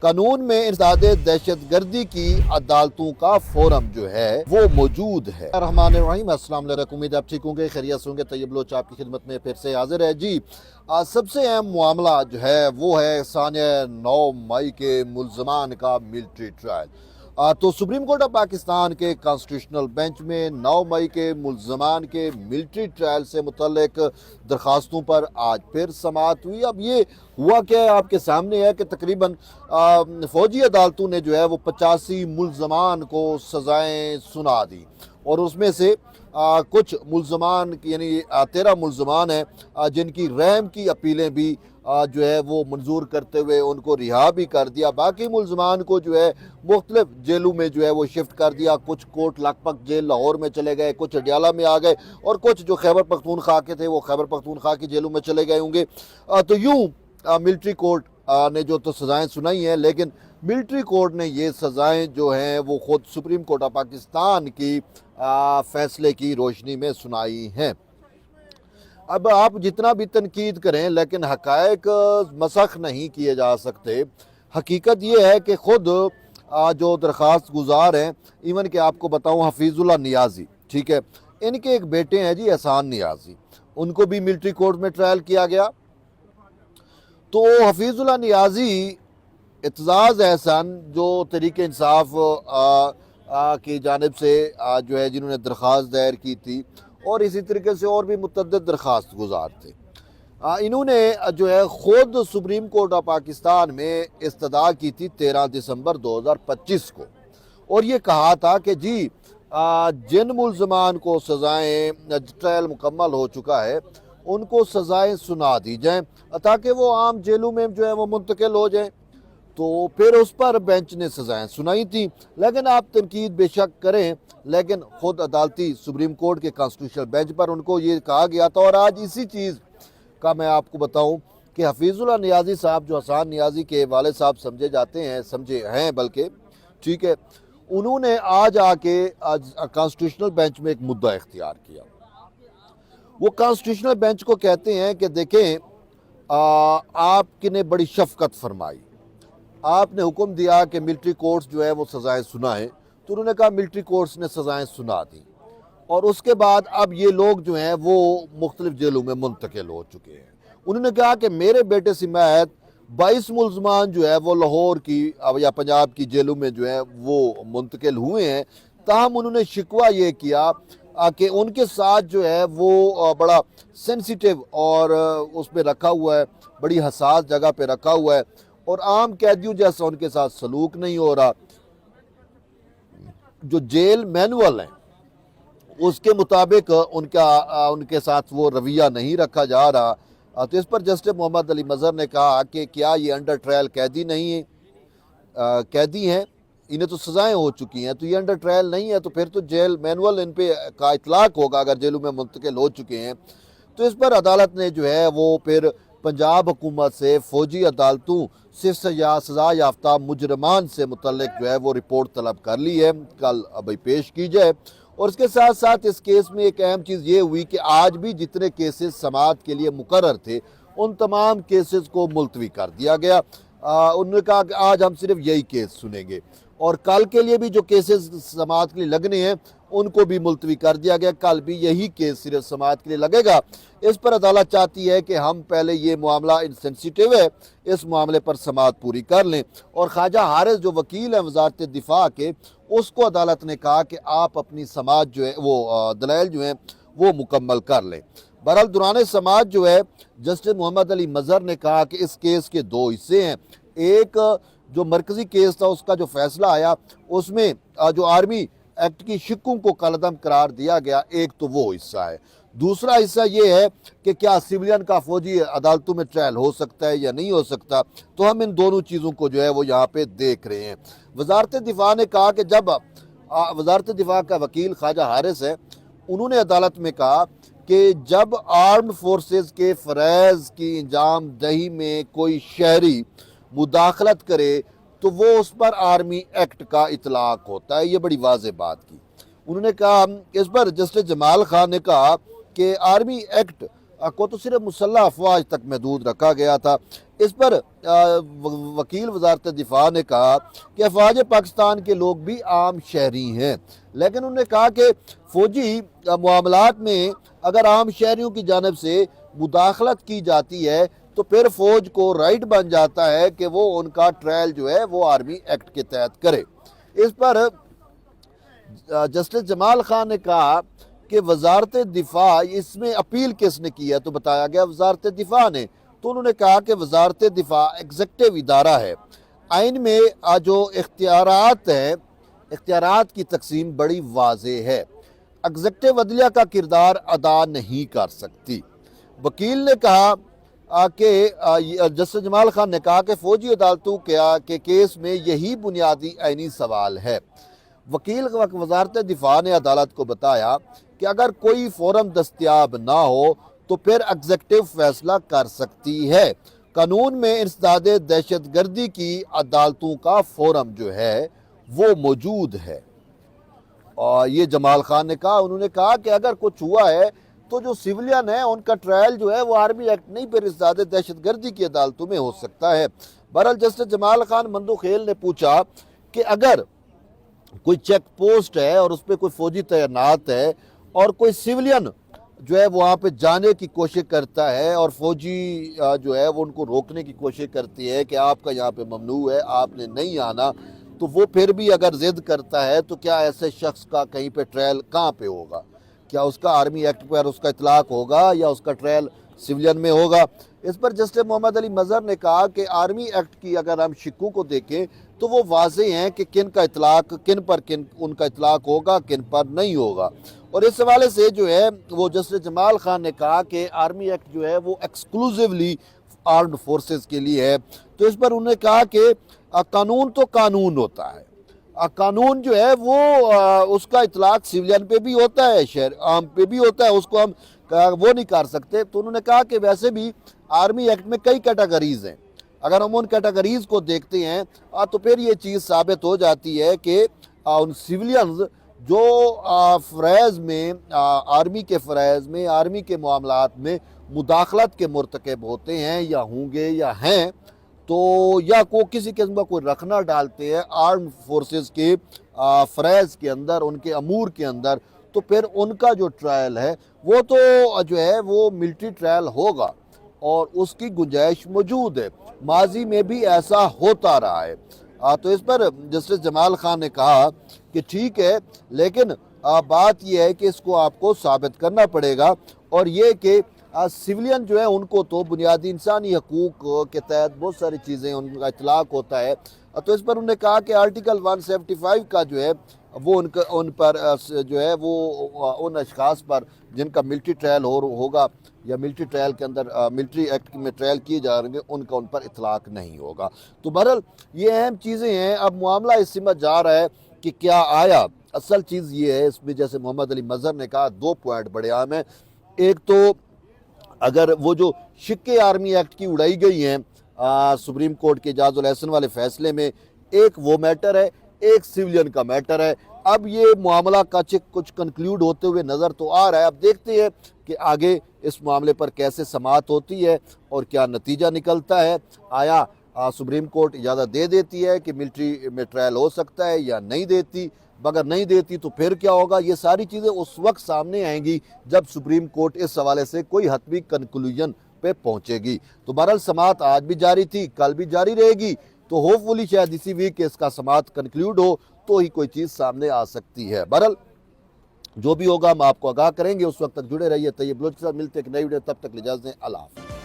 قانون میں انسداد دہشت گردی کی عدالتوں کا فورم جو ہے وہ موجود ہے۔ الرحمن الرحیم، السلام علیکم، امید آپ ٹھیک ہوں گے، خیریت ہوں گے۔ طیب لوچ آپ کی خدمت میں پھر سے حاضر ہے۔ جی سب سے اہم معاملہ جو ہے وہ ہے سانیہ 9 مئی کے ملزمان کا ملٹری ٹرائل۔ تو سپریم کورٹ آف پاکستان کے کانسٹیٹیوشنل بینچ میں 9 مئی کے ملزمان کے ملٹری ٹرائل سے متعلق درخواستوں پر آج پھر سماعت ہوئی۔ اب یہ ہوا کیا ہے آپ کے سامنے ہے کہ تقریباً فوجی عدالتوں نے جو ہے وہ 85 ملزمان کو سزائیں سنا دی، اور اس میں سے کچھ ملزمان یعنی 13 ملزمان ہیں جن کی رحم کی اپیلیں بھی جو ہے وہ منظور کرتے ہوئے ان کو رہا بھی کر دیا۔ باقی ملزمان کو جو ہے مختلف جیلوں میں جو ہے وہ شفٹ کر دیا۔ کچھ کوٹ لکھپت جیل لاہور میں چلے گئے، کچھ اڈیالہ میں آ گئے، اور کچھ جو خیبر پختونخوا کے تھے وہ خیبر پختونخوا کی جیلوں میں چلے گئے ہوں گے۔ تو یوں ملٹری کورٹ نے جو تو سزائیں سنائی ہیں، لیکن ملٹری کورٹ نے یہ سزائیں جو ہیں وہ خود سپریم کورٹ آف پاکستان کی فیصلے کی روشنی میں سنائی ہیں۔ اب آپ جتنا بھی تنقید کریں لیکن حقائق مسخ نہیں کیے جا سکتے۔ حقیقت یہ ہے کہ خود جو درخواست گزار ہیں، ایون کہ آپ کو بتاؤں حفیظ اللہ نیازی، ٹھیک ہے، ان کے ایک بیٹے ہیں جی احسان نیازی، ان کو بھی ملٹری کورٹ میں ٹرائل کیا گیا۔ تو حفیظ اللہ نیازی، اعتزاز احسان جو تحریک انصاف کی جانب سے جو ہے جنہوں نے درخواست دائر کی تھی، اور اسی طریقے سے اور بھی متعدد درخواست گزار تھے، انہوں نے جو ہے خود سپریم کورٹ آف پاکستان میں استدعا کی تھی 13 دسمبر 2025 کو، اور یہ کہا تھا کہ جی جن ملزمان کو سزائیں ٹرائل مکمل ہو چکا ہے ان کو سزائیں سنا دی جائیں تاکہ وہ عام جیلوں میں جو ہے وہ منتقل ہو جائیں۔ تو پھر اس پر بینچ نے سزائیں سنائی تھیں، لیکن آپ تنقید بے شک کریں، لیکن خود عدالتی سپریم کورٹ کے کانسٹیٹیوشنل بینچ پر ان کو یہ کہا گیا تھا۔ اور آج اسی چیز کا میں آپ کو بتاؤں کہ حفیظ اللہ نیازی صاحب جو احسان نیازی کے والد صاحب سمجھے ہیں بلکہ، ٹھیک ہے، انہوں نے آج آ کے کانسٹیٹیوشنل بینچ میں ایک مدعا اختیار کیا۔ وہ کانسٹیٹیوشنل بینچ کو کہتے ہیں کہ دیکھیں آپ نے بڑی شفقت فرمائی، آپ نے حکم دیا کہ ملٹری کورٹس جو ہے وہ سزائیں سنائیں، تو انہوں نے کہا ملٹری کورٹس نے سزائیں سنا دیں، اور اس کے بعد اب یہ لوگ جو ہیں وہ مختلف جیلوں میں منتقل ہو چکے ہیں۔ انہوں نے کہا کہ میرے بیٹے سمیت 22 ملزمان جو ہے وہ لاہور کی یا پنجاب کی جیلوں میں جو ہے وہ منتقل ہوئے ہیں، تاہم انہوں نے شکوہ یہ کیا کہ ان کے ساتھ جو ہے وہ بڑا سینسیٹیو اور اس پہ رکھا ہوا ہے، بڑی حساس جگہ پہ رکھا ہوا ہے، اور عام قیدیوں جیسا ان کے ساتھ سلوک نہیں ہو رہا۔ جو جیل مینول ہیں اس کے مطابق ان کے ساتھ وہ رویہ نہیں رکھا جا رہا۔ تو اس پر جسٹس محمد علی مظہر نے کہا کہ کیا یہ انڈر ٹرائل قیدی نہیں ہیں؟ قیدی ہیں، انہیں تو سزائیں ہو چکی ہیں، تو یہ انڈر ٹرائل نہیں ہے، تو پھر تو جیل مینول ان پہ کا اطلاق ہوگا اگر جیلوں میں منتقل ہو چکے ہیں۔ تو اس پر عدالت نے جو ہے وہ پھر پنجاب حکومت سے فوجی عدالتوں سے سزا یافتہ مجرمان سے متعلق جو ہے وہ رپورٹ طلب کر لی ہے، کل ابھی پیش کی جائے۔ اور اس کے ساتھ ساتھ اس کیس میں ایک اہم چیز یہ ہوئی کہ آج بھی جتنے کیسز سماعت کے لیے مقرر تھے ان تمام کیسز کو ملتوی کر دیا گیا۔ انہوں نے کہا کہ آج ہم صرف یہی کیس سنیں گے، اور کل کے لیے بھی جو کیسز سماعت کے لیے لگنے ہیں ان کو بھی ملتوی کر دیا گیا، کل بھی یہی کیس صرف سماعت کے لیے لگے گا۔ اس پر عدالت چاہتی ہے کہ ہم پہلے یہ معاملہ سینسیٹیو ہے، اس معاملے پر سماعت پوری کر لیں، اور خواجہ حارث جو وکیل ہیں وزارت دفاع کے، اس کو عدالت نے کہا کہ آپ اپنی سماعت جو ہے وہ دلائل جو ہیں وہ مکمل کر لیں۔ بہرحال دوران سماعت جو ہے جسٹس محمد علی مظہر نے کہا کہ اس کیس کے دو حصے ہیں، ایک جو مرکزی کیس تھا اس کا جو فیصلہ آیا اس میں جو آرمی ایکٹ کی شکوں کو کالعدم قرار دیا گیا، ایک تو وہ حصہ ہے۔ دوسرا حصہ یہ ہے کہ کیا سویلین کا فوجی عدالتوں میں ٹرائل ہو سکتا ہے یا نہیں ہو سکتا، تو ہم ان دونوں چیزوں کو جو ہے وہ یہاں پہ دیکھ رہے ہیں۔ وزارت دفاع نے کہا کہ جب وزارت دفاع کا وکیل خواجہ حارث ہے، انہوں نے عدالت میں کہا کہ جب آرمڈ فورسز کے فرائض کی انجام دہی میں کوئی شہری مداخلت کرے تو وہ اس پر آرمی ایکٹ کا اطلاق ہوتا ہے۔ یہ بڑی واضح بات کی انہوں نے کہا۔ اس پر جسٹس جمال خان نے کہا کہ آرمی ایکٹ کو تو صرف مسلح افواج تک محدود رکھا گیا تھا، اس پر وکیل وزارت دفاع نے کہا کہ افواج پاکستان کے لوگ بھی عام شہری ہیں، لیکن انہوں نے کہا کہ فوجی معاملات میں اگر عام شہریوں کی جانب سے مداخلت کی جاتی ہے تو پھر فوج کو رائٹ بن جاتا ہے کہ وہ ان کا ٹرائل جو ہے وہ آرمی ایکٹ کے تحت کرے۔ اس پر جسٹس جمال خان نے کہا کہ وزارت دفاع، اس میں اپیل کس نے کی ہے، تو بتایا گیا وزارت دفاع نے۔ تو انہوں نے کہا کہ وزارت دفاع ایگزیکٹو ادارہ ہے، آئین میں جو اختیارات ہیں، اختیارات کی تقسیم بڑی واضح ہے، ایگزیکٹو عدلیہ کا کردار ادا نہیں کر سکتی۔ وکیل نے کہا کہ جسٹس جمال خان نے کہا کہ فوجی عدالتوں کے کیس میں یہی بنیادی آئینی سوال ہے۔ وکیل وزارت دفاع نے عدالت کو بتایا کہ اگر کوئی فورم دستیاب نہ ہو تو پھر ایگزیکٹو فیصلہ کر سکتی ہے۔ قانون میں انسداد دہشت گردی کی عدالتوں کا فورم جو ہے وہ موجود ہے، اور یہ جمال خان نے کہا۔ انہوں نے کہا کہ اگر کچھ ہوا ہے تو جو سیولین ہیں ان کا ٹرائل جو ہے وہ آرمی ایکٹ نہیں، پھر انسداد دہشت گردی کی عدالتوں میں ہو سکتا ہے۔ بہرحال جسٹس جمال خان مندوخیل نے پوچھا کہ اگر کوئی چیک پوسٹ ہے اور اس پہ کوئی فوجی تعینات ہے اور کوئی سیولین جو ہے وہاں پہ جانے کی کوشش کرتا ہے اور فوجی جو ہے وہ ان کو روکنے کی کوشش کرتی ہے کہ آپ کا یہاں پہ ممنوع ہے، آپ نے نہیں آنا، تو وہ پھر بھی اگر ضد کرتا ہے تو کیا ایسے شخص کا کہیں پہ ٹرائل کہاں پہ ہوگا؟ کیا اس کا آرمی ایکٹ پر اس کا اطلاق ہوگا یا اس کا ٹرائل سیولین میں ہوگا؟ اس پر جسٹس محمد علی مظہر نے کہا کہ آرمی ایکٹ کی اگر ہم شکوں کو دیکھیں تو وہ واضح ہیں کہ کن کا اطلاق، کن پر کن ان کا اطلاق ہوگا، کن پر نہیں ہوگا۔ اور اس حوالے سے جو ہے وہ جسٹس جمال خان نے کہا کہ آرمی ایکٹ جو ہے وہ ایکسکلوزیولی آرمڈ فورسز کے لیے ہے۔ تو اس پر انہوں نے کہا کہ قانون تو قانون ہوتا ہے، قانون جو ہے وہ اس کا اطلاق سیولین پہ بھی ہوتا ہے، شہر عام پہ بھی ہوتا ہے، اس کو ہم وہ نہیں کر سکتے۔ تو انہوں نے کہا کہ ویسے بھی آرمی ایکٹ میں کئی کیٹیگریز ہیں، اگر ہم ان کیٹیگریز کو دیکھتے ہیں تو پھر یہ چیز ثابت ہو جاتی ہے کہ ان سیولینز جو فرائض میں، آرمی کے فرائض میں، آرمی کے معاملات میں مداخلت کے مرتکب ہوتے ہیں یا ہوں گے یا ہیں، تو یا کو کسی قسم کا کوئی رکھنا ڈالتے ہیں آرم فورسز کے فرائض کے اندر، ان کے امور کے اندر، تو پھر ان کا جو ٹرائل ہے وہ تو جو ہے وہ ملٹری ٹرائل ہوگا اور اس کی گنجائش موجود ہے، ماضی میں بھی ایسا ہوتا رہا ہے۔ تو اس پر جسٹس جمال خان نے کہا کہ ٹھیک ہے، لیکن بات یہ ہے کہ اس کو آپ کو ثابت کرنا پڑے گا، اور یہ کہ سیولین جو ہے ان کو تو بنیادی انسانی حقوق کے تحت بہت ساری چیزیں ان کا اطلاق ہوتا ہے۔ تو اس پر انہوں نے کہا کہ آرٹیکل 175 کا جو ہے وہ ان پر جو ہے وہ ان اشخاص پر جن کا ملٹری ٹرائل ہوگا یا ملٹری ٹرائل کے اندر ملٹری ایکٹ میں ٹرائل کیے جا رہے ہیں، ان کا ان پر اطلاق نہیں ہوگا۔ تو بہرحال یہ اہم چیزیں ہیں۔ اب معاملہ اس سمجھ جا رہا ہے کہ کیا آیا، اصل چیز یہ ہے اس میں جیسے محمد علی مظہر نے کہا 2 پوائنٹ بڑے اہم ہیں۔ ایک تو اگر وہ جو شکے آرمی ایکٹ کی اڑائی گئی ہیں سپریم کورٹ کے اعجاز الاحسن والے فیصلے میں، ایک وہ میٹر ہے، ایک سیولین کا میٹر ہے۔ اب یہ معاملہ کا کچھ کنکلیوڈ ہوتے ہوئے نظر تو آ رہا ہے، اب دیکھتے ہیں کہ آگے اس معاملے پر کیسے سماعت ہوتی ہے اور کیا نتیجہ نکلتا ہے۔ آیا سپریم کورٹ اجازت دے دیتی ہے کہ ملٹری میں ٹرائل ہو سکتا ہے یا نہیں دیتی؟ اگر نہیں دیتی تو پھر کیا ہوگا؟ یہ ساری چیزیں اس وقت سامنے آئیں گی جب سپریم کورٹ اس حوالے سے کوئی حتمی کنکلوژن پہ پہنچے گی۔ تو بہرحال سماعت آج بھی جاری تھی، کل بھی جاری رہے گی، تو ہوپ فلی شاید اسی ویک اس کا سماعت کنکلیوڈ ہو تو ہی کوئی چیز سامنے آ سکتی ہے۔ بہرحال جو بھی ہوگا ہم آپ کو آگاہ کریں گے، اس وقت تک جڑے رہیے طیب بلوچ کے ساتھ، ملتے ایک نئی ویڈیو، تب تک اجازت دیں، اللہ حافظ۔